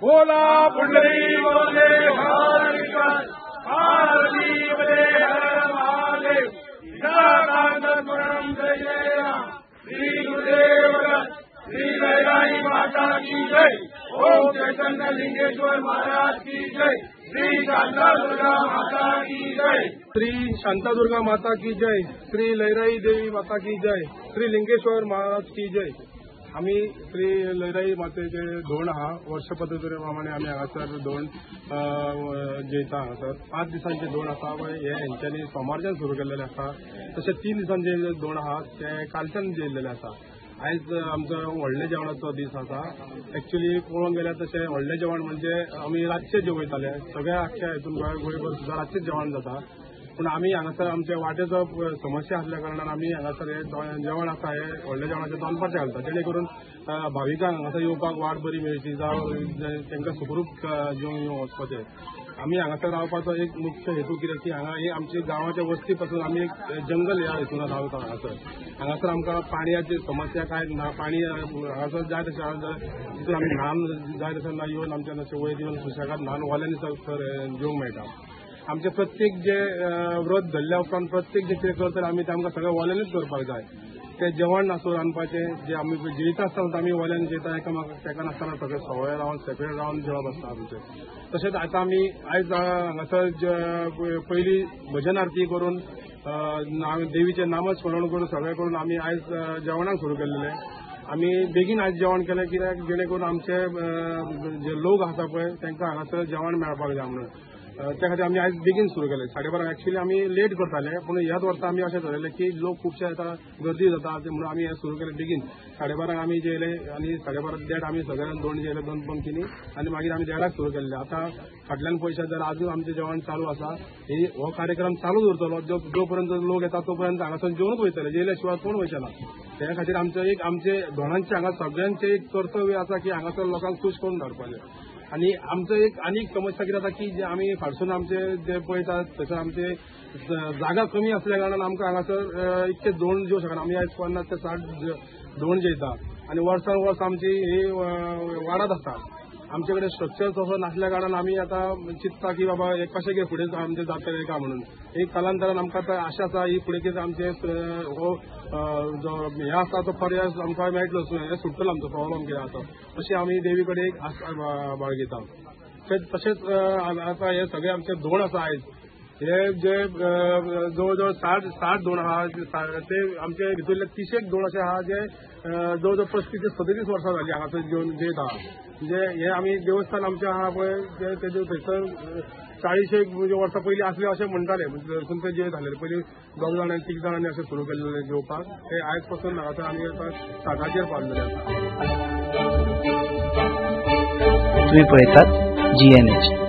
बोला पुंडरी बोले श्री गुरुदेव श्री लहराई माता की जय। ओम चैतन्य लिंगेश्वर महाराज की जय। श्री शांता दुर्गा माता की जय। श्री शांता दुर्गा माता की जय। श्री लहराई देवी माता की जय। श्री लिंगेश्वर महाराज की जय। आम्ही श्री लहराई मातेचे धोंड हा वर्ष पद्धतीप्रमाणे आम्ही हांगासर धोंड जयता। हांगासर 5 दिसांचे धोंड आसा पळय हे हेंच्यांनी सोमारच्यान सुरू केल्लेले आसा। तशें 3 दिसांचे धोंड आहा ते कालच्यान जयल्लेले आसा। आयज आमचो व्हडले जेवणाचो दीस आसा। एक्चुअली पळोवंक गेल्यार तशें व्हडलें जेवण म्हणजे आमी रातचे जेवयताले। सगळ्या आख्ख्या हितून गोंयभर सुद्दां रातचें जेवण जाता। पूण आमी हांगासर आमच्या वाटेचो समस्या आसल्या कारणान आमी हांगासर हे जेवण आसा हे व्हडल्या जेवणाचे दोनपारचे घालता, जेणे करून भाविकांक हांगासर येवपाक वाट बरी मेळची जावं तांकां सुखरूप जेवून येवं वचपाचें। आमी हांगासर रावपाचो एक मुख्य हेतू कितें की हांगा एक आमच्या गांवाच्या वस्ती पासून आमी एक जंगल ह्या हितून रावता। हांगासर आमकां पाणयाची समस्या कांय ना। पाणी हांगासर जाय तशें तितून आमी न्हाण जाय तशें येवन आमच्या अशें वयर येवन सुशेगाद न्हाण वाल्यानी जेवंक मेळटा। आमचे प्रत्येक जे व्रत धरल्या उपरांत प्रत्येक जे कितें करता आमी ते आमकां सगळें वल्यानूच करपाक जाय। ते जेवण आसूं रांदपाचें जे आमी जेयता आसतना आमी वल्यान जेयता, एका नासतना सगळे सवय रावन सेपरेट रावन जेवप आसता आमचें। तशेंच आतां आमी आयज हांगासर पयलीं भजन आरती करून देवीचें नामस्मरण करून सगळें करून आमी आयज जेवणाक सुरू केल्लें। आमी बेगीन आयज जेवण केलें कित्याक जेणे करून आमचे जे लोक आसा पळय तांकां हांगासर जेवण मेळपाक जाय म्हणून त्या खातीर आमी आयज बेगीन सुरू केलें। 12:30 एक्चुअली आमी लेट करताले, पूण ह्याच वर्सा आमी अशें ठरयलें की लोक खुबशे येता, गर्दी जाता म्हणून आमी हें सुरू केलें बेगीन। 12:30 आमी जेयले आनी 12:30 देड आमी सगळ्यांनी धोंड जेयले 2 पंक्तींनी आनी मागीर आमी 1:30 सुरू केल्लें। आतां फाटल्यान पयशे जर आजून आमचें जेवण चालू आसा। हो कार्यक्रम चालूच उरतलो जो पर्यंत लोक येता तो पर्यंत हांगासर जेवनूच वयतले, जेयल्या शिवाय कोण वयचे ना। त्या खातीर आमचे धोंडांचे हांगा सगळ्यांचें एक कर्तव्य आसा की हांगासर लोकांक खूश करून धाडपाचें। आनी आमचो एक आनीक समस्या कितें जाता की जे आमी फाटसून आमचे जे पळयतात तशें आमचे जागा कमी आसल्या कारणान आमकां हांगासर इतके धोंड जेवंक शकना। आमी आयज 50 ते 60 धोंड जेयता आनी वर्सान वर्स आमची ही वाडत आसा। आमचे कडेन स्ट्रक्चर तसो नासल्या कारणान आमी आतां चिंतता की बाबा हे कशें कितें फुडें आमचें जातलें काय म्हणून। एक कालांतरान आमकां आतां आशा आसा ही फुडें कितें आमचे हो जो हें आसा तो पर्याय आमकां मेळटलो, हें सुट्टलो आमचो प्रॉब्लम कितें आसा अशी आमी देवी कडेन एक आस बाळगिता। तशेंच आतां हे सगळे आमचे धोंड आसा आयज हे जे जवळ जवळ 60 धोंड आहा ते आमचे भितरले 30 धोंड अशे आहा जे जवळ जवळ 35 ते 37 वर्सां जालीं हांगासर जेवन जेयता। म्हणजे हे आमी देवस्थान आमचें आहा पळय तेजे थंयसर 40 वर्सां पयलीं आसलें अशें म्हणटाले, थंयसून ते जेयत आसलेले। पयलीं 2 जाणांनी 3 जाणांनी अशें सुरू केल्लें जेवपाक, ते आयज पासून हांगासर आमी आतां 60चेर पावलेले आसा। तुम्ही पळयतात GNH।